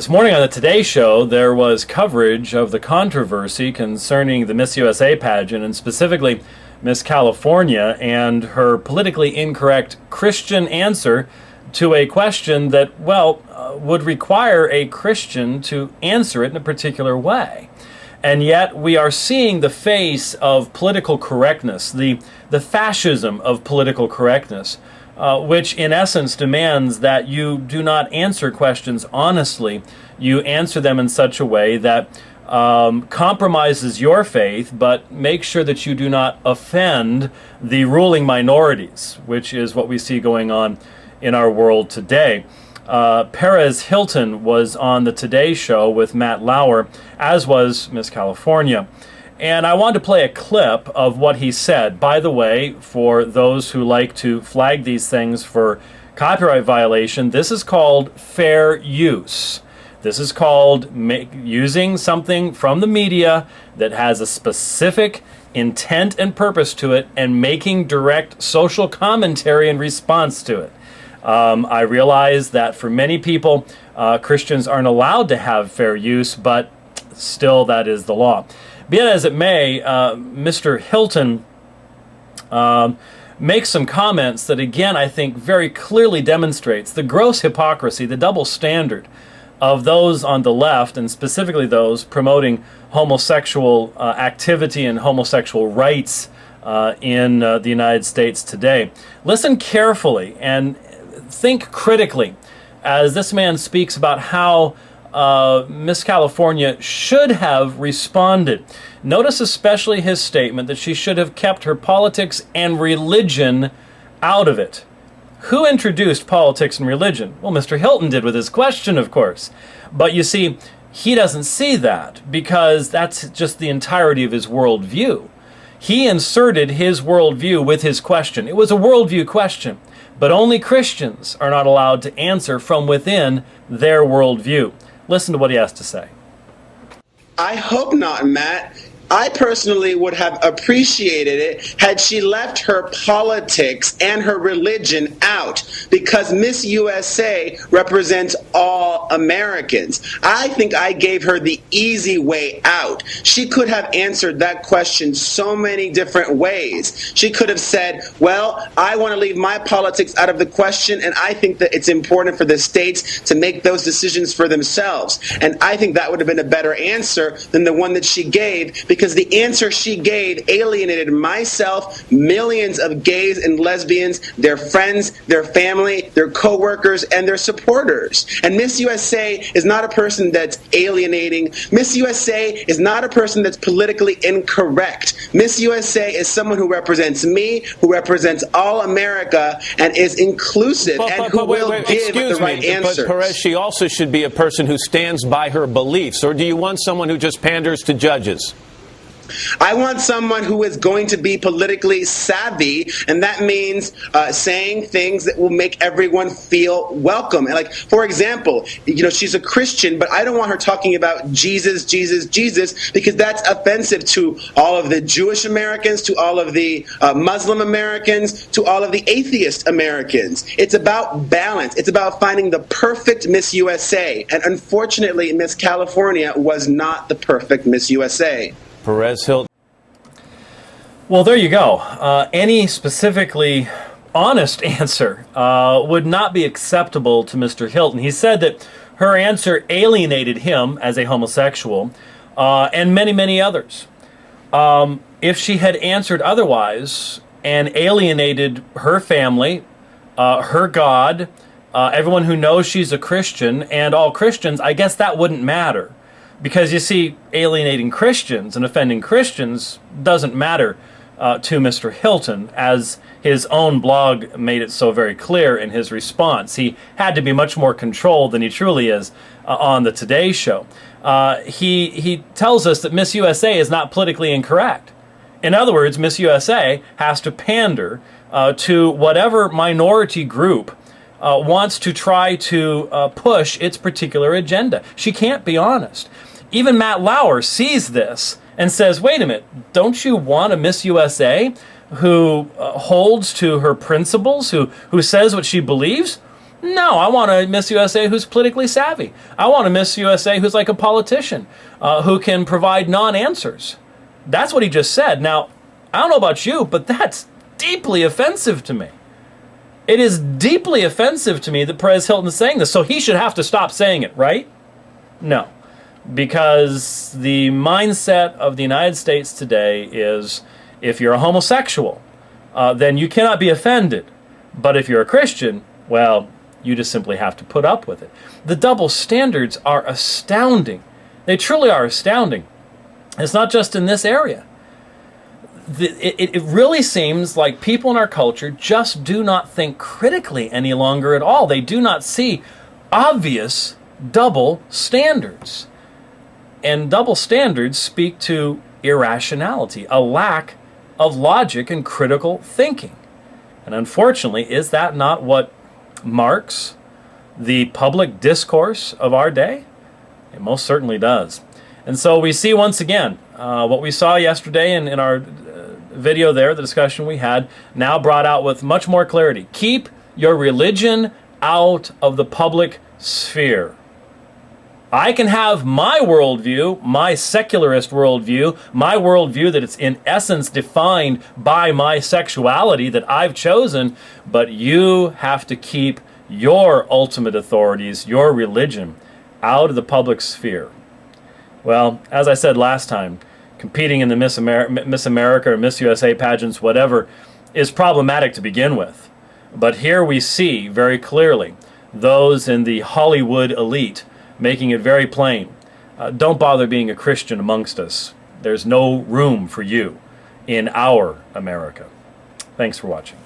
This morning on the Today Show, there was coverage of the controversy concerning the Miss USA pageant, and specifically Miss California and her politically incorrect Christian answer to a question that, would require a Christian to answer it in a particular way. And yet we are seeing the face of political correctness, the fascism of political correctness, which in essence demands that you do not answer questions honestly. You answer them in such a way that compromises your faith, but make sure that you do not offend the ruling minorities, which is what we see going on in our world today. Perez Hilton was on the Today Show with Matt Lauer, as was Miss California. And I wanted to play a clip of what he said. By the way, for those who like to flag these things for copyright violation, this is called fair use. This is called using something from the media that has a specific intent and purpose to it and making direct social commentary in response to it. I realize that for many people, Christians aren't allowed to have fair use, but still that is the law. Be it as it may, Mr. Hilton makes some comments that, again, I think very clearly demonstrates the gross hypocrisy, the double standard of those on the left, and specifically those promoting homosexual activity and homosexual rights in the United States today. Listen carefully and think critically as this man speaks about how Miss California should have responded. Notice especially his statement that she should have kept her politics and religion out of it. Who introduced politics and religion? Well, Mr. Hilton did with his question, of course. But you see, he doesn't see that because that's just the entirety of his worldview. He inserted his worldview with his question. It was a worldview question, but only Christians are not allowed to answer from within their worldview. Listen to what he has to say. I hope not, Matt. I personally would have appreciated it had she left her politics and her religion out, because Miss USA represents all Americans. I think I gave her the easy way out. She could have answered that question so many different ways. She could have said, well, I want to leave my politics out of the question, and I think that it's important for the states to make those decisions for themselves. And I think that would have been a better answer than the one that she gave, because the answer she gave alienated myself, millions of gays and lesbians, their friends, their family, their co-workers, and their supporters. And Miss USA is not a person that's alienating. Miss USA is not a person that's politically incorrect. Miss USA is someone who represents me, who represents all America, and is inclusive, and who will give the right answers. But Perez, she also should be a person who stands by her beliefs. Or do you want someone who just panders to judges? I want someone who is going to be politically savvy, and that means saying things that will make everyone feel welcome. And like, for example, she's a Christian, but I don't want her talking about Jesus, Jesus, Jesus, because that's offensive to all of the Jewish Americans, to all of the Muslim Americans, to all of the atheist Americans. It's about balance. It's about finding the perfect Miss USA. And unfortunately, Miss California was not the perfect Miss USA. Perez Hilton. Well, there you go. Any specifically honest answer would not be acceptable to Mr. Hilton. He said that her answer alienated him as a homosexual and many, many others. If she had answered otherwise and alienated her family, her God, everyone who knows she's a Christian, and all Christians, I guess that wouldn't matter. Because you see, alienating Christians and offending Christians doesn't matter to Mr. Hilton, as his own blog made it so very clear in his response. He had to be much more controlled than he truly is on the Today Show. He tells us that Miss USA is not politically incorrect. In other words, Miss USA has to pander to whatever minority group wants to try to push its particular agenda. She can't be honest. Even Matt Lauer sees this and says, wait a minute, don't you want a Miss USA who holds to her principles, who says what she believes? No, I want a Miss USA who's politically savvy. I want a Miss USA who's like a politician, who can provide non-answers. That's what he just said. Now, I don't know about you, but that's deeply offensive to me. It is deeply offensive to me that Perez Hilton is saying this, so he should have to stop saying it, right? No, because the mindset of the United States today is if you're a homosexual, then you cannot be offended. But if you're a Christian, well, you just simply have to put up with it. The double standards are astounding. They truly are astounding. It's not just in this area. It really seems like people in our culture just do not think critically any longer at all. They do not see obvious double standards. And double standards speak to irrationality, a lack of logic and critical thinking. And unfortunately, is that not what marks the public discourse of our day? It most certainly does. And so we see once again what we saw yesterday in our video there, the discussion we had, now brought out with much more clarity. Keep your religion out of the public sphere. I can have my worldview, my secularist worldview, my worldview that it's in essence defined by my sexuality that I've chosen, but you have to keep your ultimate authorities, your religion, out of the public sphere. Well, as I said last time, competing in the Miss America or Miss USA pageants, whatever, is problematic to begin with. But here we see very clearly those in the Hollywood elite making it very plain. Don't bother being a Christian amongst us. There's no room for you in our America. Thanks for watching.